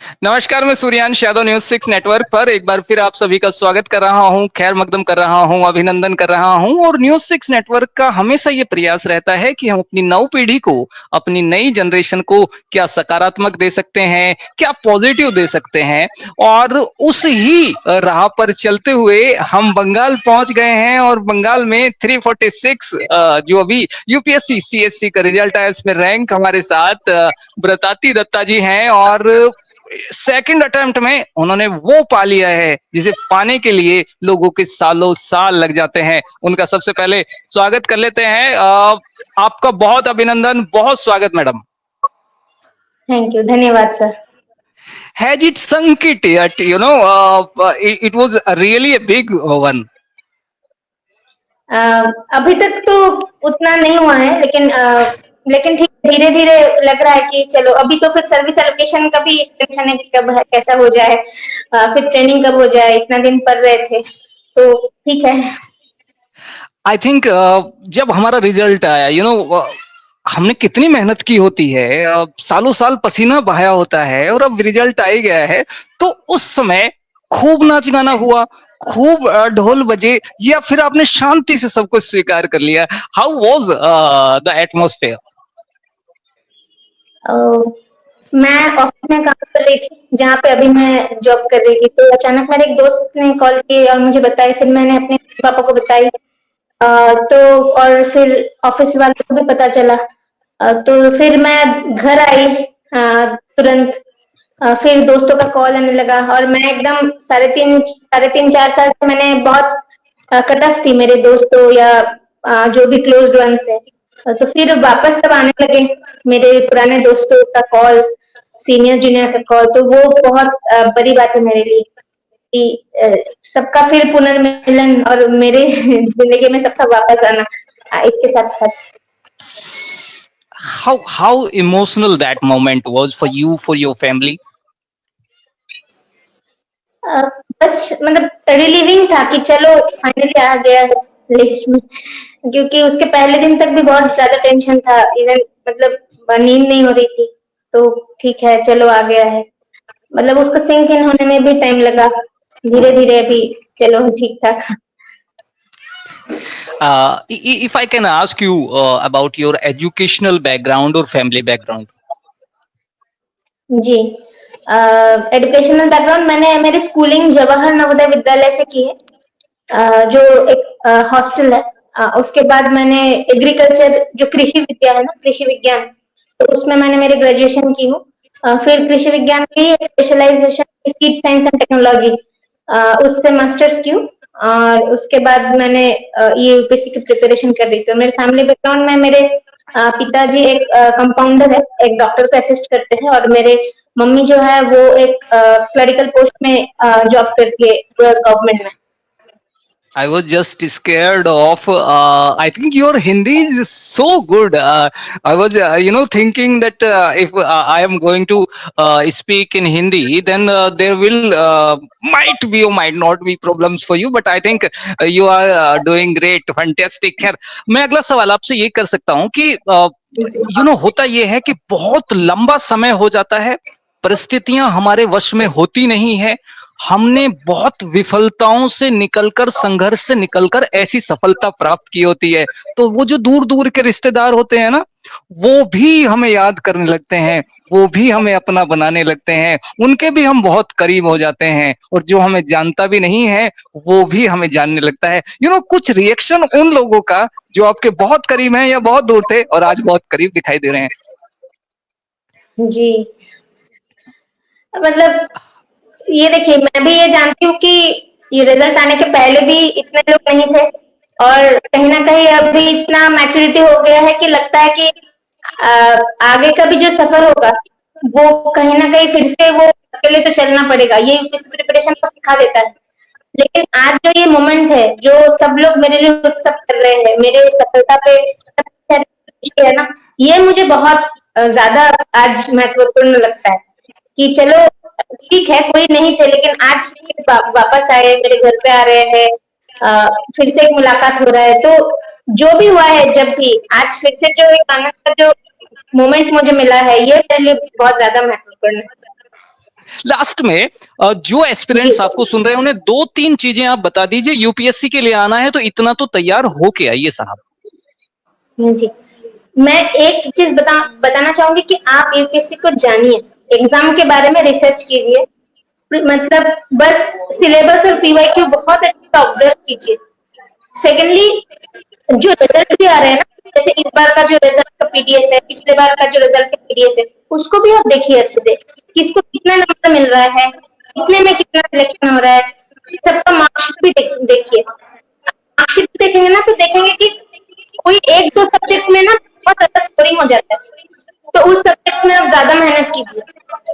नमस्कार, मैं Suryansh Yadav news 6 network पर एक बार फिर आप सभी का स्वागत कर रहा हूँ, खैर मकदम कर रहा हूँ, अभिनंदन कर रहा हूँ और न्यूज़ 6 नेटवर्क का हमेशा ये प्रयास रहता है कि हम अपनी नव पीढ़ी को, अपनी नई जनरेशन को क्या सकारात्मक दे सकते हैं, क्या पॉजिटिव दे सकते हैं और उस ही राह पर चलते हुए हम बंगाल पहुँच गए हैं और बंगाल में 346 जो अभी यूपीएससी, सीएससी का रिजल्ट आया इसमें रैंक हमारे साथ ब्रताती दत्ता जी हैं और सेकंड अटेम्प्ट में उन्होंने वो पा लिया है जिसे पाने के लिए लोगों के सालों साल लग जाते हैं। उनका सबसे पहले स्वागत कर लेते हैं। आपका बहुत अभिनंदन, बहुत स्वागत मैडम। थैंक यू, धन्यवाद sir. Has it sunk it yet? It was really a big one. अभी तक तो उतना नहीं हुआ है, लेकिन ठीक धीरे धीरे लग रहा है कि चलो अभी तो फिर सर्विस एलोकेशन का भी टेंशन है कि कब है, कैसा हो जाए, फिर ट्रेनिंग कब हो जाए, इतना दिन पढ़ रहे थे तो ठीक है। आई थिंक जब हमारा रिजल्ट आया हमने कितनी मेहनत की होती है, सालों साल पसीना बहाया होता है और अब रिजल्ट आ ही गया है तो उस समय खूब नाच गाना हुआ, खूब ढोल बजे या फिर आपने शांति से सब कुछ स्वीकार कर लिया? How was the atmosphere? मैं ऑफिस में काम कर रही थी जहाँ पे अभी मैं जॉब कर रही थी, तो अचानक मेरे एक दोस्त ने कॉल की और मुझे बताई, फिर मैंने अपने पापा को बताई। तो और फिर ऑफिस वालों को भी पता चला। तो फिर मैं घर आई तुरंत। फिर दोस्तों का कॉल आने लगा और मैं एकदम साढ़े तीन 4 साल से मैंने बहुत कट ऑफ थी मेरे दोस्तों या जो भी क्लोज्ड वंस है। तो फिर वापस सब आने लगे, मेरे पुराने दोस्तों का कॉल, सीनियर जूनियर का कॉल, तो वो बहुत बड़ी बात है मेरे लिए कि सबका फिर पुनर्मिलन और मेरे जिंदगी में सबका वापस आना इसके साथ साथ। How emotional that moment was for you, for your family? बस मतलब रिलीविंग था कि चलो फाइनली आ गया लिस्ट में, क्योंकि उसके पहले दिन तक भी बहुत ज्यादा टेंशन था, इवन मतलब नींद नहीं हो रही थी। तो ठीक है, चलो आ गया है, मतलब उसको सिंक इन होने में भी टाइम लगा। धीरे धीरे अभी चलो ठीक ठाक। If I can ask you about your educational background or family background. जी, एजुकेशनल बैकग्राउंड मैंने मेरी स्कूलिंग जवाहर नवोदय विद्यालय से की है, जो एक हॉस्टल है। उसके बाद मैंने एग्रीकल्चर, जो कृषि विद्या है ना, कृषि विज्ञान, तो उसमें मैंने मेरी ग्रेजुएशन की हूँ। फिर कृषि विज्ञान की specialisation seed science and technology, उससे मास्टर्स की हूँ। और उसके बाद मैंने ये यूपीएससी की प्रिपरेशन कर रही थी। मेरे फैमिली बैकग्राउंड में मेरे पिताजी एक कंपाउंडर है, एक डॉक्टर को असिस्ट करते हैं, और मेरे मम्मी जो है वो एक क्लरिकल पोस्ट में जॉब करती है गवर्नमेंट में। I was just scared of. I think your Hindi is so good. I was, thinking that if I am going to speak in Hindi, then there will might be or might not be problems for you. But I think you are doing great, fantastic. खैर, मैं अगला सवाल आपसे ये कर सकता हूँ कि होता ये है कि बहुत लंबा समय हो जाता है, परिस्थितियां हमारे वश में होती नहीं है, हमने बहुत विफलताओं से निकलकर, संघर्ष से निकलकर ऐसी सफलता प्राप्त की होती है, तो वो जो दूर दूर के रिश्तेदार होते हैं ना, वो भी हमें याद करने लगते हैं, वो भी हमें अपना बनाने लगते हैं, उनके भी हम बहुत करीब हो जाते हैं और जो हमें जानता भी नहीं है वो भी हमें जानने लगता है। कुछ रिएक्शन उन लोगों का जो आपके बहुत करीब हैं या बहुत दूर थे और आज बहुत करीब दिखाई दे रहे हैं। जी, मतलब ये देखिए, मैं भी ये जानती हूँ कि ये रिजल्ट आने के पहले भी इतने लोग नहीं थे, और कहीं ना कहीं अभी इतना मैच्योरिटी हो गया है कि लगता है कि आगे का भी जो सफर होगा वो कहीं ना कहीं फिर से वो अकेले तो चलना पड़ेगा, ये प्रिपरेशन को सिखा देता है। लेकिन आज जो ये मोमेंट है, जो सब लोग मेरे लिए उत्सव कर रहे हैं, मेरे सफलता पे है ना, ये मुझे बहुत ज्यादा आज महत्वपूर्ण लगता है कि चलो ठीक है, कोई नहीं थे लेकिन आज वापस आए, मेरे घर पे आ रहे हैं, फिर से एक मुलाकात हो रहा है। तो जो भी हुआ है, जब भी आज फिर से जो एक आनंद का जो मोमेंट मुझे मिला है, ये मेरे लिए बहुत ज्यादा महत्वपूर्ण है। लास्ट में जो जी एस्पिरेंट्स आपको सुन रहे हैं उन्हें 2-3 चीजें आप बता दीजिए, यूपीएससी के लिए आना है तो इतना तो तैयार होके आइए साहब। जी मैं एक चीज बताना चाहूंगी कि आप यूपीएससी को जानिए, एग्जाम के बारे में रिसर्च कीजिए, मतलब बस सिलेबस और पीवाईक्यू बहुत अच्छे से ऑब्जर्व कीजिए। सेकेंडली जो रिजल्ट भी आ रहे हैं ना, जैसे इस बार का जो रिजल्ट का पीडीएफ है, पिछले बार का जो रिजल्ट का पीडीएफ है, उसको भी आप देखिए अच्छे से, किसको कितना नंबर मिल रहा है, कितने में कितना सिलेक्शन हो रहा है, सबका मार्कशीट भी देखिए। मार्कशीट देखेंगे ना तो देखेंगे कि कोई एक दो सब्जेक्ट में ना बहुत ज्यादा स्कोरिंग हो जाता है, तो उस सब्जेक्ट में आप ज्यादा मेहनत कीजिए।